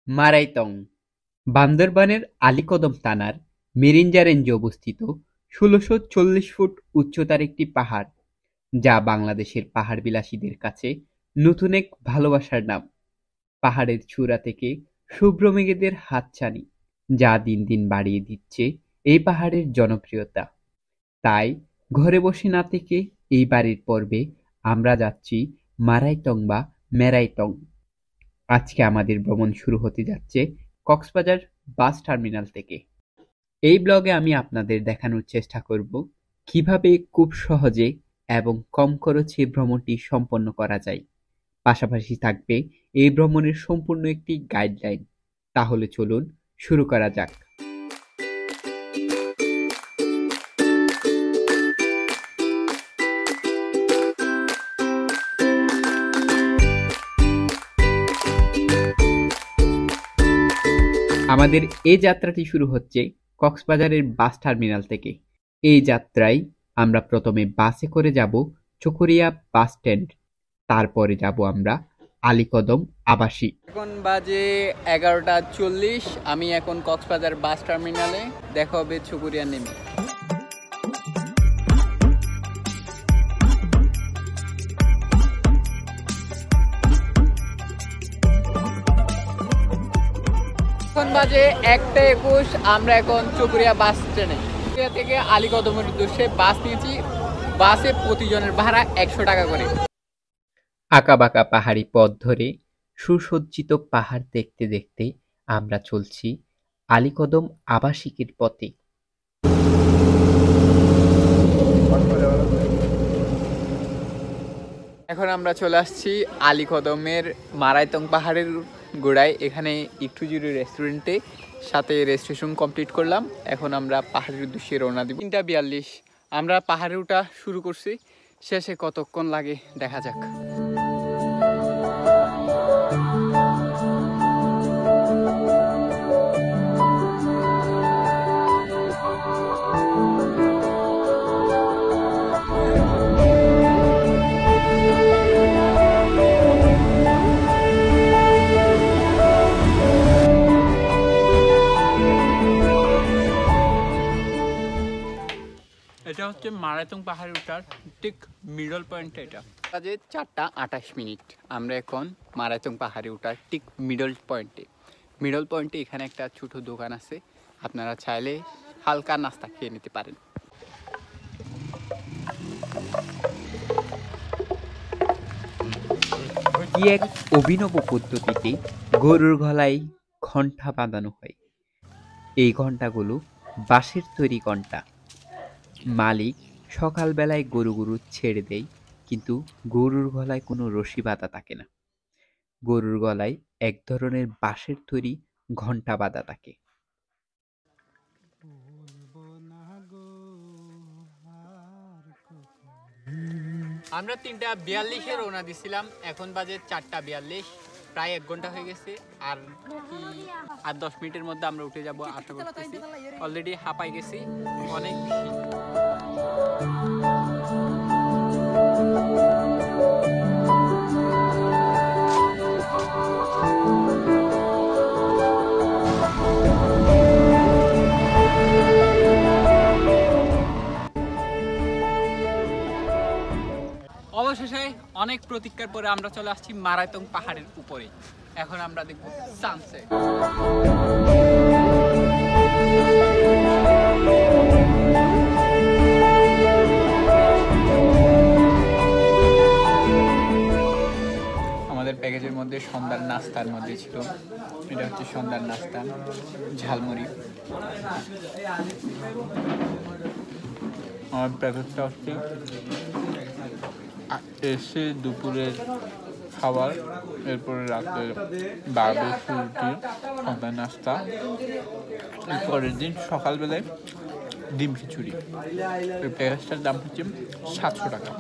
মারাইতং বান্দরবানের আলীকদম থানার মিরিঞ্জা রেঞ্জে অবস্থিত ১৬৪০ ফুট উচ্চতার একটি পাহাড়, যা বাংলাদেশের পাহাড়বিলাসীদের কাছে নতুন এক ভালোবাসার নাম। পাহাড়ের চূড়া থেকে শুভ্র মেঘেদের হাতছানি, যা দিন দিন বাড়িয়ে দিচ্ছে এই পাহাড়ের জনপ্রিয়তা। তাই ঘরে বসে না থেকে এই বাড়ির পর্বে আমরা যাচ্ছি মারাইতং বা মেরাইতং। আজকে আমাদের ভ্রমণ শুরু হতে যাচ্ছে কক্সবাজার বাস টার্মিনাল থেকে। এই ব্লগে আমি আপনাদের দেখানোর চেষ্টা করব কিভাবে খুব সহজে এবং কম খরচে ভ্রমণটি সম্পন্ন করা যায়। পাশাপাশি থাকবে এই ভ্রমণের সম্পূর্ণ একটি গাইডলাইন। তাহলে চলুন শুরু করা যাক। আমাদের এই যাত্রাটি শুরু হচ্ছে কক্সবাজারের বাস টার্মিনাল থেকে। এই যাত্রায় আমরা প্রথমে বাসে করে যাব চকরিয়া বাস স্ট্যান্ড, তারপরে যাব আমরা আলীকদম আবাসিক। এখন বাজে 11:40। আমি এখন কক্সবাজার বাস টার্মিনালে, দেখা হবে চকরিয়া নেমে। এখন বাজে 1:21। আমরা এখন চকরিয়া বাস স্ট্যান্ডে, চকরিয়া থেকে আলীকদমের উদ্দেশ্যে বাস নিয়েছি। বাসে প্রতিজনের ভাড়া 100 টাকা করে। আঁকাবাঁকা পাহাড়ি পথ ধরে সুসজ্জিত পাহাড় দেখতে দেখতে আমরা চলছি আলীকদম আবাসিকের পথে। এখন আমরা চলে আসছি আলীকদমের মারাইতং পাহাড়ের গোড়ায়। এখানে একটু জুড়ে রেস্টুরেন্টে সাথে রেজিস্ট্রেশন কমপ্লিট করলাম। এখন আমরা পাহাড়ের উদ্দেশ্যে রওনা দিব। 3:42 আমরা পাহাড়ে ওঠা শুরু করছি। শেষে কতক্ষণ লাগে দেখা যাক। এটা হচ্ছে মারাইতং পাহাড়ে ওঠার ঠিক মিডল পয়েন্ট। এটা বাজে 4:28। আমরা এখন মারাইতং পাহাড়ে ওঠার ঠিক মিডল পয়েন্টে এখানে একটা ছোট দোকান আছে। আপনারা চাইলে হালকা নাস্তা খেয়ে নিতে পারেন। কি এক অভিনব পদ্ধতিতে গরুর গলায় ঘণ্টা বাঁধানো হয়। এই ঘণ্টাগুলো বাঁশের তৈরি ঘণ্টা। মালিক সকালবেলায় গরু ছেড়ে দেয়, কিন্তু গরুর গলায় কোনো রশি বাঁধা থাকে না। গরুর গলায় এক ধরনের বাঁশের তৈরি ঘণ্টা বাঁধা থাকে। আমরা 3:42-এ রওনা দিছিলাম। এখন বাজে 4:42, প্রায় 1 ঘন্টা হয়ে গেছে। আর 10 মিনিটের মধ্যে আমরা উঠে যাব আশা করতেছি। অলরেডি হাঁপাই গেছি অনেক বেশি। অবশেষে অনেক প্রতীক্ষার পরে আমরা চলে আসছি মারাইতং পাহাড়ের উপরে। এখন আমরা দেখব সানসেট। আমাদের প্যাকেজের মধ্যে সন্ধ্যার নাস্তার মধ্যে ছিল, এটা হচ্ছে সন্ধ্যার নাস্তা, ঝালমুড়ি। আমার প্যাকেজটা হচ্ছে এসে দুপুরের খাবার, এরপরে রাতে বারবিকিউ রুটি, সন্ধ্যার নাস্তা, পরের দিন সকালবেলায় ডিম খিচুড়ি। এই প্যাকেজটার দাম হচ্ছে 700 টাকা।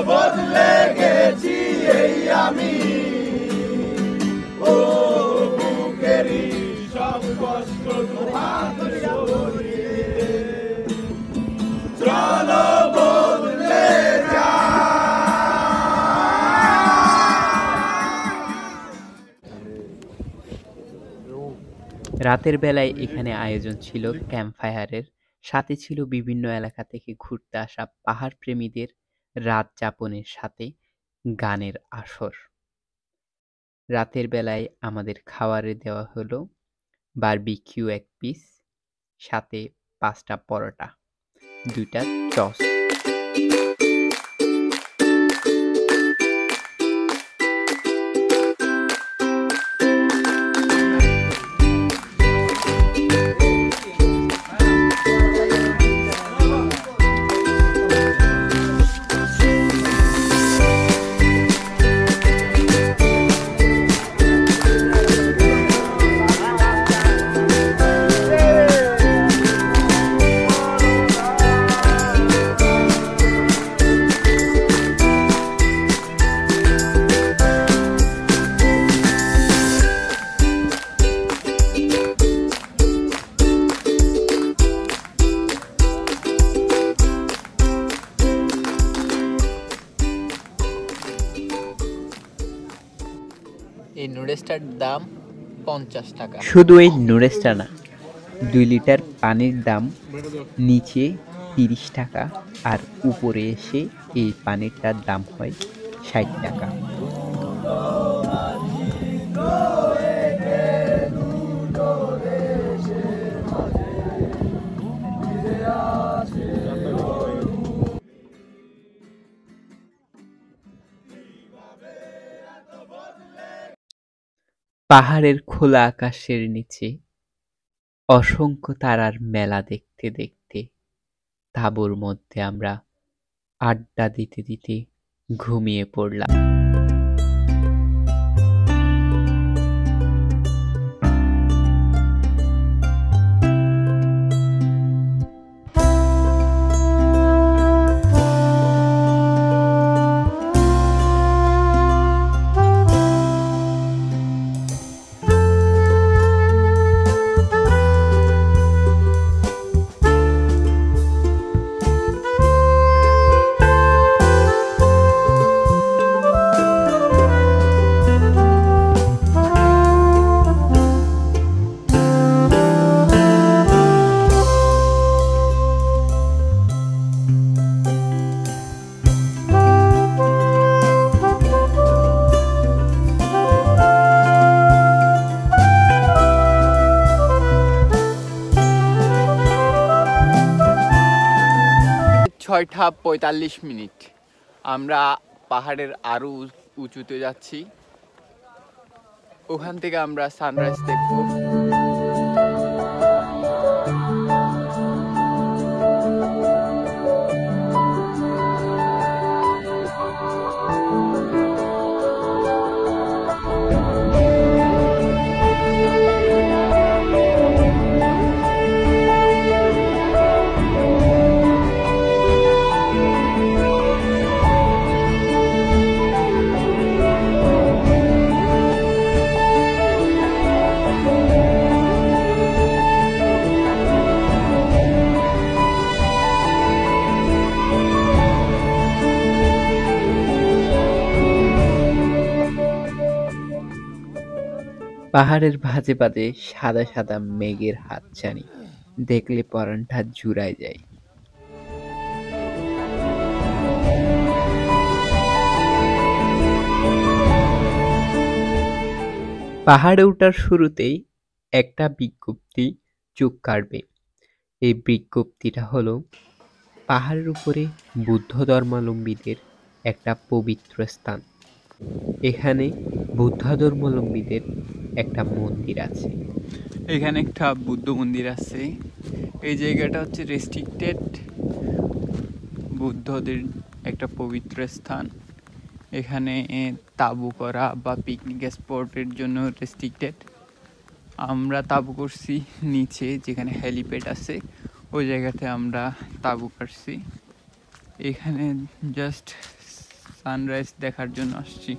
বদলে গেছি এই আমি, ও বুকেরই সব কষ্ট তোমার সরিয়ে রাতের বেলায় এখানে আয়োজন ছিল ক্যাম্প ফায়ারের, সাথে ছিল বিভিন্ন এলাকা থেকে ঘুরতে আসা পাহাড় প্রেমীদের রাত যাপনের সাথে গানের আসর। রাতের বেলায় আমাদের খাবারে দেওয়া হলো বারবিকিউ ১ পিস, সাথে ৫টা পরোটা, ২টা চস। এই নুডলসটার দাম ৫০ টাকা। শুধু এই নুডলসটা না, ২ লিটার পানির দাম নিচে ৩০ টাকা, আর উপরে এসে এই পানিরটার দাম হয় ৬০ টাকা। পাহাড়ের খোলা আকাশের নিচে অসংখ্য তারার মেলা দেখতে দেখতে তাঁবুর মধ্যে আমরা আড্ডা দিতে দিতে ঘুমিয়ে পড়লাম। ছয়টা ৪৫ মিনিট, আমরা পাহাড়ের আরো উঁচুতে যাচ্ছি। ওখান থেকে আমরা সানরাইজ দেখবো। পাহাড়ের ভাঁজে ভাঁজে সাদা সাদা মেঘের হাতছানি দেখলে পরানটা জুড়ায় যায়। পাহাড়ে ওঠার শুরুতেই একটা বিজ্ঞপ্তি চোখ কাড়বে। এই বিজ্ঞপ্তিটা হলো পাহাড়ের উপরে বুদ্ধ ধর্মাবলম্বীদের একটা পবিত্র স্থান। এখানে বুদ্ধ ধর্মাবলম্বীদের একটা মন্দির আছে। এখানে একটা বুদ্ধ মন্দির আছে। এই জায়গাটা হচ্ছে রেস্ট্রিক্টেড, বুদ্ধদের একটা পবিত্র স্থান। এখানে তাঁবু করা বা পিকনিক স্পটের জন্য রেস্ট্রিক্টেড। আমরা তাঁবু করছি নিচে, যেখানে হেলিপ্যাড আছে, ওই জায়গাতে আমরা তাঁবু করছি। এখানে জাস্ট সানরাইজ দেখার জন্য আসছি।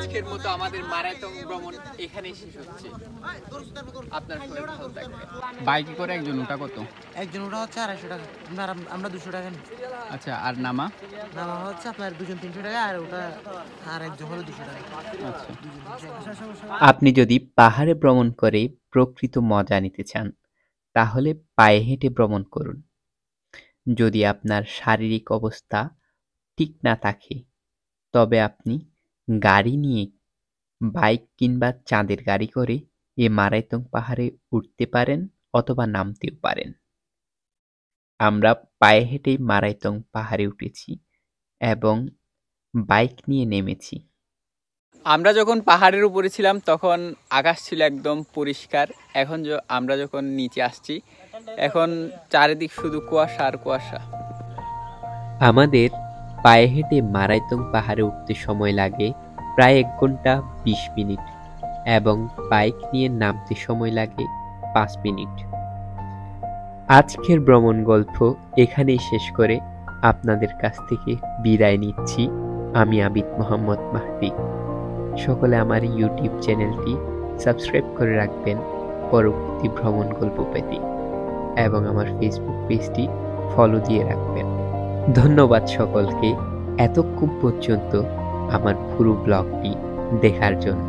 আজকের মতো আমাদের মারাথন ভ্রমণ এখানেই শেষ হচ্ছে। আপনার সবাই ভালো থাকবেন। বাইকে করে একজন ওটা কত? একজন ওটা হচ্ছে 250 টাকা, আমরা 200 টাকা নিই। আচ্ছা, আর নামা? নামা হচ্ছে আপনার দুজন 300 টাকা, আর ওটা আর একজন হলো 200 টাকা। আচ্ছা, আপনি যদি পাহাড়ে ভ্রমণ করে প্রকৃত মজা নিতে চান তাহলে পায়ে হেঁটে ভ্রমণ করুন। যদি আপনার শারীরিক অবস্থা ঠিক না থাকে তবে আপনি গাড়ি নিয়ে, বাইক কিংবা চাঁদের গাড়ি করে এ মারাইতং পাহাড়ে উঠতে পারেন অথবা নামতেও পারেন। আমরা পায়ে হেঁটেই মারাইতং পাহাড়ে উঠেছি এবং বাইক নিয়ে নেমেছি। আমরা যখন পাহাড়ের উপরে ছিলাম তখন আকাশ ছিল একদম পরিষ্কার। এখন আমরা যখন নিচে আসছি, এখন চারিদিক শুধু কুয়াশা আর কুয়াশা। আমাদের পায়ে হেঁটে মারাইতং পাহাড়ে উঠতে সময় লাগে প্রায় 1 ঘন্টা 20 মিনিট এবং বাইক নিয়ে নামতে সময় লাগে 5 মিনিট। আজকের ভ্রমণ গল্প এখানেই শেষ করে আপনাদের কাছ থেকে বিদায় নিচ্ছি। আমি আবিদ মোহাম্মদ মাহদি। সকলে আমার ইউটিউব চ্যানেলটি সাবস্ক্রাইব করে রাখবেন পরবর্তী ভ্রমণ গল্প পেতে এবং আমার ফেসবুক পেজটি ফলো দিয়ে রাখবেন। ধন্যবাদ সকলকে এতক্ষণ পর্যন্ত আমার পুরো ব্লগটি দেখার জন্য।